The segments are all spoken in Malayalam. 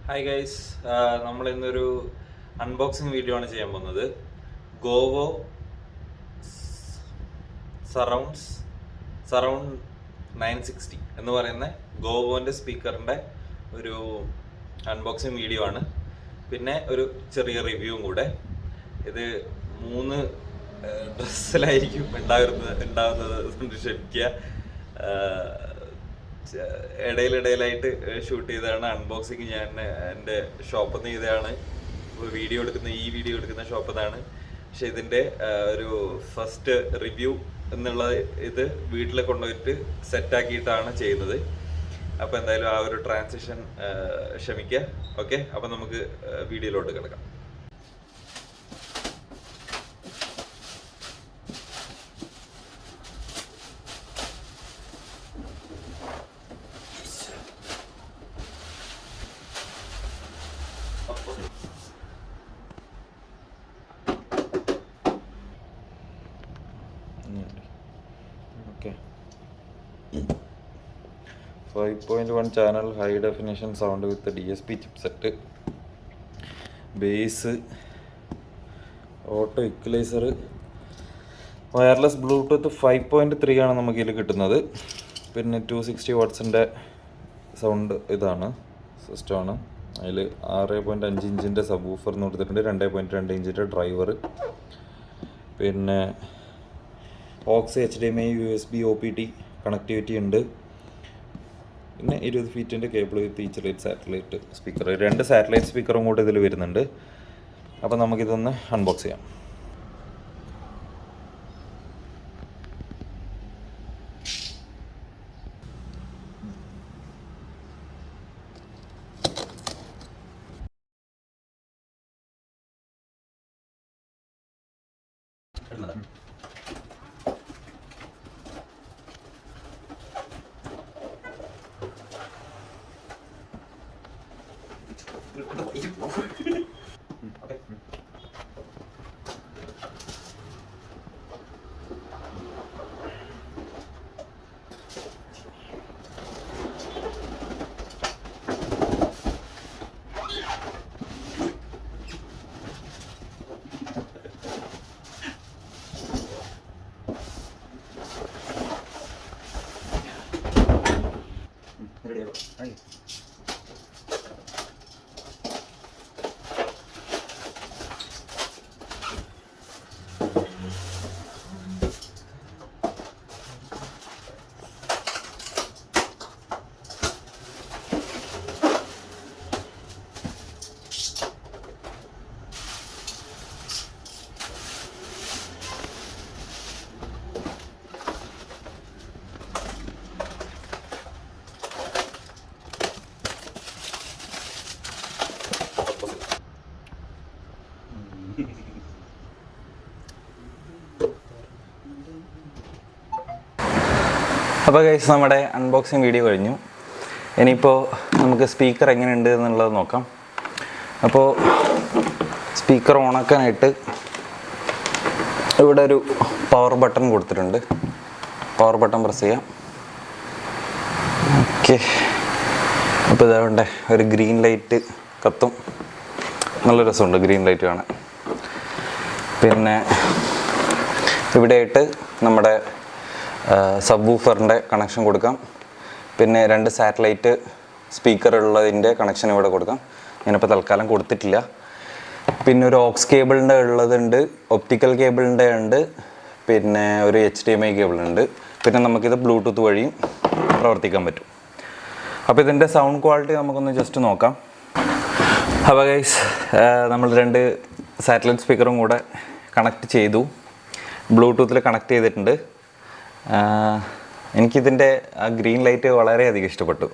ഹായ് ഗൈസ്, നമ്മൾ ഇന്നൊരു അൺബോക്സിങ് വീഡിയോ ആണ് ചെയ്യാൻ പോകുന്നത്. ഗോവോ സറൗണ്ട് 960 എന്ന് പറയുന്ന ഗോവോൻ്റെ സ്പീക്കറിൻ്റെ ഒരു അൺബോക്സിങ് വീഡിയോ ആണ്. പിന്നെ ഒരു ചെറിയ റിവ്യൂവും കൂടെ. ഇത് 3 ഡ്രസ്സിലായിരിക്കും ഉണ്ടാകുന്നത് ക്ഷമിക്കുക. ഇടയിലായിട്ട് ഷൂട്ട് ചെയ്തതാണ്. അൺബോക്സിങ് ഞാൻ എൻ്റെ ഷോപ്പിൽ നിന്ന് ചെയ്തതാണ്. ഈ വീഡിയോ എടുക്കുന്ന ഷോപ്പിൽ നിന്നാണ്. പക്ഷെ ഇതിൻ്റെ ഒരു ഫസ്റ്റ് റിവ്യൂ എന്നുള്ള ഇത് വീട്ടിൽ കൊണ്ടുപോയിട്ട് സെറ്റാക്കിയിട്ടാണ് ചെയ്യുന്നത്. അപ്പോൾ എന്തായാലും ആ ഒരു ട്രാൻസിഷൻ ക്ഷമിക്കുക. ഓക്കെ, അപ്പം നമുക്ക് വീഡിയോയിലോട്ട് കിടക്കാം. Okay. 5.1 channel high definition sound with the DSP chipset, bass, auto equalizer, wireless Bluetooth 5.3 ആണ് നമുക്ക് ഇതിൽ കിട്ടുന്നത്. പിന്നെ 260 വാട്ട്സിൻ്റെ സൗണ്ട് ഇതാണ് സിസ്റ്റമാണ്. അതിൽ 6.5 ഇഞ്ചിൻ്റെ സബ് വൂഫർ എന്ന് കൊടുത്തിട്ടുണ്ട്. 2.2 ഇഞ്ചിൻ്റെ ഡ്രൈവർ, പിന്നെ aux HDMI USB OPT connectivity ഉണ്ട്. പിന്നെ 20 ഫീറ്റിൻ്റെ cable with each satellite speaker, 2 satellite സ്പീക്കറും കൂടെ ഇതിൽ വരുന്നുണ്ട്. അപ്പോൾ നമുക്കിതൊന്ന് അൺബോക്സ് ചെയ്യാം. അപ്പോൾ ഗൈസ്, നമ്മുടെ അൺബോക്സിങ് വീഡിയോ കഴിഞ്ഞു. ഇനിയിപ്പോൾ നമുക്ക് സ്പീക്കർ എങ്ങനെയുണ്ട് എന്നുള്ളത് നോക്കാം. അപ്പോൾ സ്പീക്കർ ഓണാക്കാനായിട്ട് ഇവിടെ ഒരു പവർ ബട്ടൺ കൊടുത്തിട്ടുണ്ട്. പവർ ബട്ടൺ പ്രസ് ചെയ്യാം. ഓക്കെ, അപ്പോൾ ഇതാവണ്ടേ ഒരു ഗ്രീൻ ലൈറ്റ് കത്തും. നല്ല രസമുണ്ട് ഗ്രീൻ ലൈറ്റ് കാണാൻ. പിന്നെ ഇവിടെയായിട്ട് നമ്മുടെ സബ് വൂഫറിൻ്റെ കണക്ഷൻ കൊടുക്കാം. പിന്നെ 2 സാറ്റലൈറ്റ് സ്പീക്കർ ഉള്ളതിൻ്റെ കണക്ഷൻ ഇവിടെ കൊടുക്കാം. ഞാനിപ്പോൾ തൽക്കാലം കൊടുത്തിട്ടില്ല. പിന്നെ ഒരു ഓക്സ് കേബിളിൻ്റെ ഉള്ളതുണ്ട്, ഒപ്റ്റിക്കൽ കേബിളിൻ്റെ ഉണ്ട്, പിന്നെ ഒരു HDMI കേബിളുണ്ട്. പിന്നെ നമുക്കിത് ബ്ലൂടൂത്ത് വഴിയും പ്രവർത്തിക്കാൻ പറ്റും. അപ്പോൾ ഇതിൻ്റെ സൗണ്ട് ക്വാളിറ്റി നമുക്കൊന്ന് ജസ്റ്റ് നോക്കാം. അപ്പോൾ ഗൈസ്, നമ്മൾ 2 സാറ്റലൈറ്റ് സ്പീക്കറും കൂടെ കണക്ട് ചെയ്തു. ബ്ലൂടൂത്തിൽ കണക്ട് ചെയ്തിട്ടുണ്ട്. എനിക്കിതിൻ്റെ ആ ഗ്രീൻ ലൈറ്റ് വളരെയധികം ഇഷ്ടപ്പെട്ടു.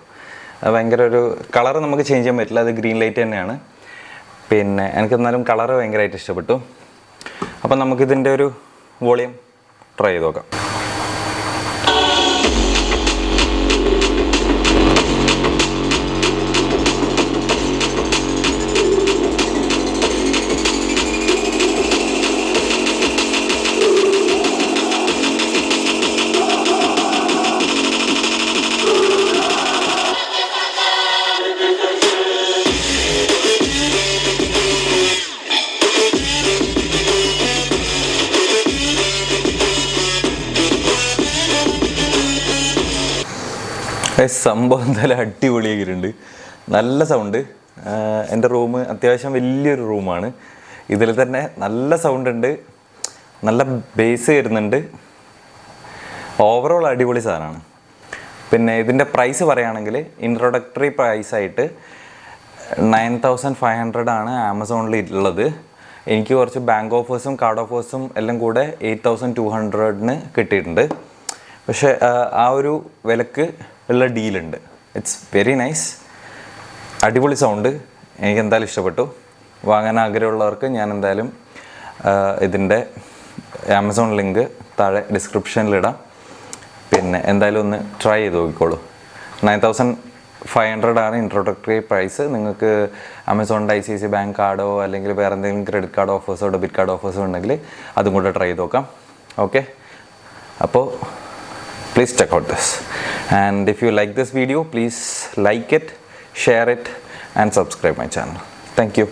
ഭയങ്കര ഒരു കളർ നമുക്ക് ചേഞ്ച് ചെയ്യാൻ പറ്റില്ല, അത് ഗ്രീൻ ലൈറ്റ് തന്നെയാണ്. പിന്നെ എനിക്കെന്നാലും കളറ് ഭയങ്കരമായിട്ട് ഇഷ്ടപ്പെട്ടു. അപ്പം നമുക്കിതിൻ്റെ ഒരു വോളിയം ട്രൈ ചെയ്ത് നോക്കാം. സംഭവം എന്തായാലും അടിപൊളിയാക്കിയിട്ടുണ്ട്. നല്ല സൗണ്ട്. എൻ്റെ റൂം അത്യാവശ്യം വലിയൊരു റൂമാണ്. ഇതിൽ തന്നെ നല്ല സൗണ്ട് ഉണ്ട്, നല്ല ബേസ് വരുന്നുണ്ട്. ഓവറോൾ അടിപൊളി സാധനമാണ്. പിന്നെ ഇതിൻ്റെ പ്രൈസ് പറയുകയാണെങ്കിൽ ഇൻട്രൊഡക്ടറി പ്രൈസായിട്ട് 9500 ആണ് ആമസോണിൽ ഉള്ളത്. എനിക്ക് കുറച്ച് ബാങ്ക് ഓഫേഴ്സും കാർഡ് ഓഫേഴ്സും എല്ലാം കൂടെ 8200 കിട്ടിയിട്ടുണ്ട്. പക്ഷേ ആ ഒരു വിലക്ക് ഉള്ള ഡീലുണ്ട്. It's very nice. അടിപൊളി സൗണ്ട്. എനിക്ക് എന്തായാലും ഇഷ്ടപ്പെട്ടു. വാങ്ങാൻ ആഗ്രഹമുള്ളവർക്ക് ഞാൻ എന്തായാലും ഇതിൻ്റെ ആമസോൺ ലിങ്ക് താഴെ ഡിസ്ക്രിപ്ഷനിലിടാം. പിന്നെ എന്തായാലും ഒന്ന് ട്രൈ ചെയ്ത് നോക്കിക്കോളൂ. 9500 ആണ് ഇൻട്രൊഡക്ടറി പ്രൈസ്. നിങ്ങൾക്ക് ആമസോണിൻ്റെ ICICI ബാങ്ക് കാർഡോ അല്ലെങ്കിൽ വേറെ എന്തെങ്കിലും ക്രെഡിറ്റ് കാർഡ് ഓഫേഴ്സോ ഡെബിറ്റ് കാർഡ് ഓഫേഴ്സോ ഉണ്ടെങ്കിൽ അതും കൂടെ ട്രൈ ചെയ്ത് നോക്കാം. ഓക്കെ, അപ്പോൾ please check out this, and if you like this video, please like it, share it and subscribe my channel. Thank you.